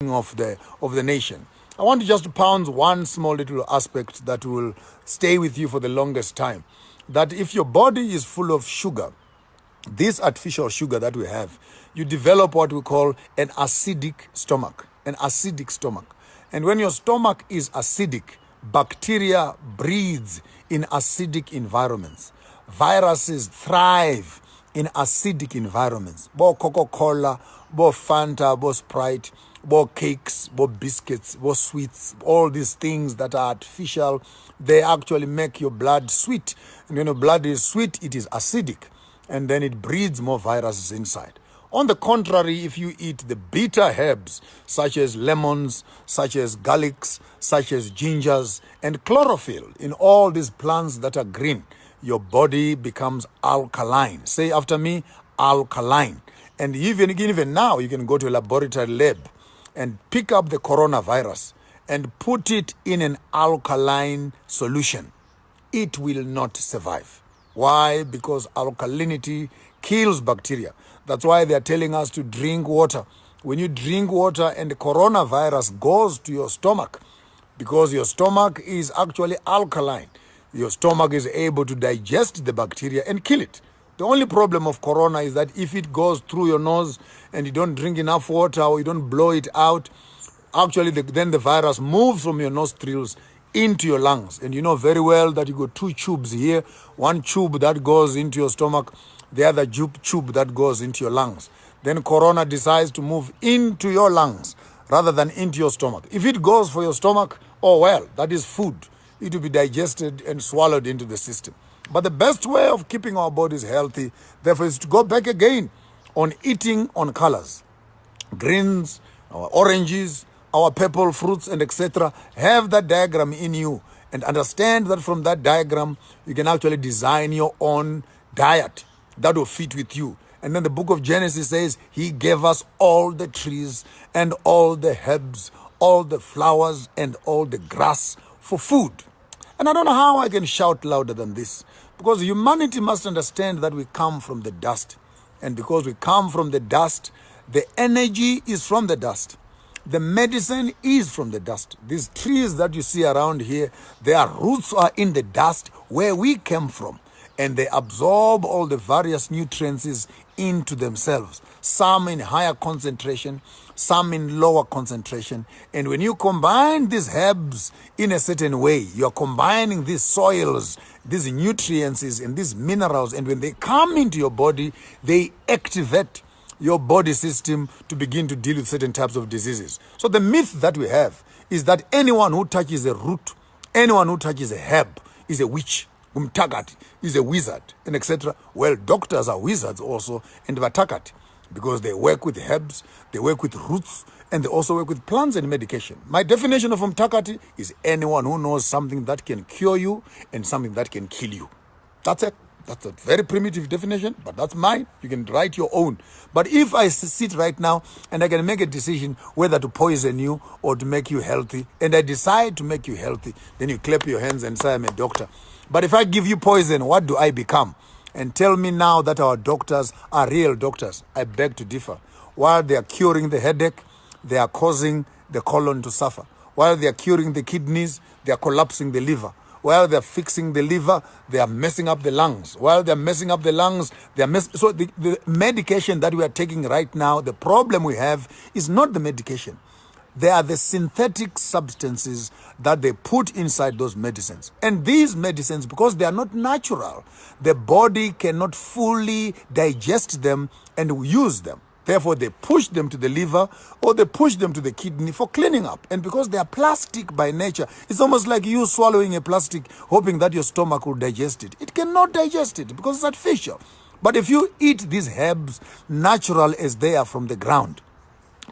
of the nation. I want to just pound one small little aspect that will stay with you for the longest time. That if your body is full of sugar, this artificial sugar that we have, you develop what we call an acidic stomach. An acidic stomach. And when your stomach is acidic, bacteria breeds in acidic environments. Viruses thrive in acidic environments. Bo Coca-Cola, bo Fanta, bo Sprite, bo cakes, bo biscuits, bo sweets, all these things that are artificial, they actually make your blood sweet. And when your blood is sweet, it is acidic. And then it breeds more viruses inside. On the contrary, if you eat the bitter herbs, such as lemons, such as garlics, such as gingers, and chlorophyll, in all these plants that are green, your body becomes alkaline. Say after me, alkaline. And even now, you can go to a laboratory lab and pick up the coronavirus and put it in an alkaline solution. It will not survive. Why? Because alkalinity kills bacteria. That's why they're telling us to drink water. When you drink water and the coronavirus goes to your stomach, because your stomach is actually alkaline, your stomach is able to digest the bacteria and kill it. The only problem of corona is that if it goes through your nose and you don't drink enough water or you don't blow it out, actually then the virus moves from your nostrils into your lungs. And you know very well that you got two tubes here, one tube that goes into your stomach, the other tube that goes into your lungs. Then corona decides to move into your lungs rather than into your stomach. If it goes for your stomach, oh well, that is food. It will be digested and swallowed into the system. But the best way of keeping our bodies healthy, therefore, is to go back again on eating on colors. Greens, our oranges, our purple fruits, and etc. Have that diagram in you and understand that from that diagram, you can actually design your own diet that will fit with you. And then the book of Genesis says, He gave us all the trees and all the herbs, all the flowers and all the grass for food. And I don't know how I can shout louder than this, because humanity must understand that we come from the dust. And because we come from the dust, the energy is from the dust. The medicine is from the dust. These trees that you see around here, their roots are in the dust where we came from. And they absorb all the various nutrients into themselves. Some in higher concentration, some in lower concentration. And when you combine these herbs in a certain way, you're combining these soils, these nutrients and these minerals. And when they come into your body, they activate your body system to begin to deal with certain types of diseases. So the myth that we have is that anyone who touches a root, anyone who touches a herb is a witch. Umtakati is a wizard, and etc. Well, doctors are wizards also, and vatakati, because they work with herbs, they work with roots, and they also work with plants and medication. My definition of umtakati is anyone who knows something that can cure you and something that can kill you. That's it. That's a very primitive definition, but that's mine. You can write your own. But if I sit right now and I can make a decision whether to poison you or to make you healthy, and I decide to make you healthy, then you clap your hands and say, I'm a doctor. But if I give you poison, what do I become? And tell me now that our doctors are real doctors. I beg to differ. While they are curing the headache, they are causing the colon to suffer. While they are curing the kidneys, they are collapsing the liver. While they're fixing the liver, they are messing up the lungs. While they're messing up the lungs, so the medication that we are taking right now, the problem we have is not the medication. They are the synthetic substances that they put inside those medicines. And these medicines, because they are not natural, the body cannot fully digest them and use them. Therefore, they push them to the liver or they push them to the kidney for cleaning up. And because they are plastic by nature, it's almost like you swallowing a plastic, hoping that your stomach will digest it. It cannot digest it because it's artificial. But if you eat these herbs natural as they are from the ground,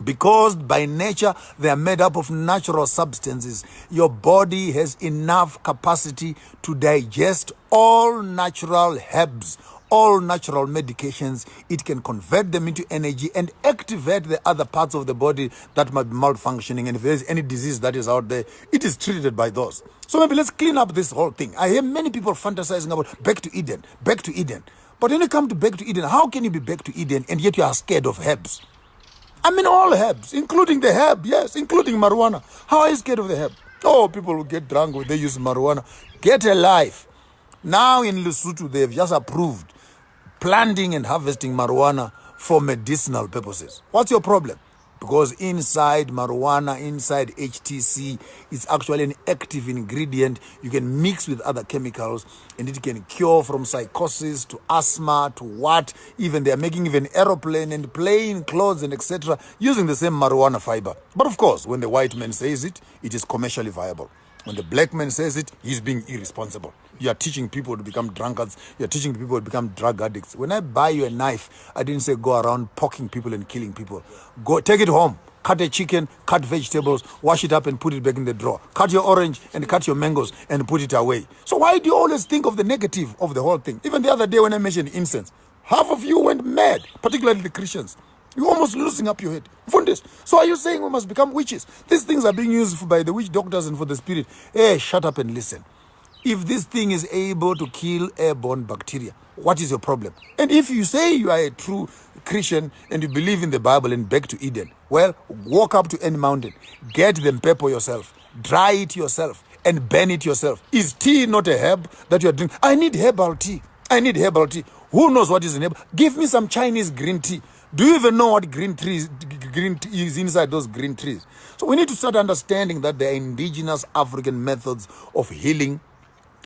because by nature they are made up of natural substances, your body has enough capacity to digest all natural herbs, all natural medications. It can convert them into energy and activate the other parts of the body that might be malfunctioning. And if there's any disease that is out there, it is treated by those. So maybe let's clean up this whole thing. I hear many people fantasizing about back to Eden, back to Eden. But when you come to back to Eden, how can you be back to Eden and yet you are scared of herbs? I mean, all herbs, including the herb, yes, including marijuana. How are you scared of the herb? Oh, people will get drunk when they use marijuana. Get a life. Now in Lesotho, they've just approved planting and harvesting marijuana for medicinal purposes. What's your problem? Because inside marijuana, inside HTC, it's actually an active ingredient. You can mix with other chemicals and it can cure from psychosis to asthma to what. Even they are making even aeroplane and plane clothes and etc. using the same marijuana fiber. But of course, when the white man says it, it is commercially viable. When the black man says it, he's being irresponsible. You are teaching people to become drunkards. You are teaching people to become drug addicts. When I buy you a knife, I didn't say go around poking people and killing people. Go take it home. Cut a chicken, cut vegetables, wash it up and put it back in the drawer. Cut your orange and cut your mangoes and put it away. So why do you always think of the negative of the whole thing? Even the other day when I mentioned incense, half of you went mad, particularly the Christians. You're almost losing up your head. Fundis. So are you saying we must become witches? These things are being used by the witch doctors and for the spirit. Hey, shut up and listen. If this thing is able to kill airborne bacteria, what is your problem? And if you say you are a true Christian and you believe in the Bible and back to Eden, well, walk up to any mountain, get them pepper yourself, dry it yourself, and burn it yourself. Is tea not a herb that you are drinking? I need herbal tea. I need herbal tea. Who knows what is in herbal? Give me some Chinese green tea. Do you even know what green tea is inside those green trees? So we need to start understanding that there are indigenous African methods of healing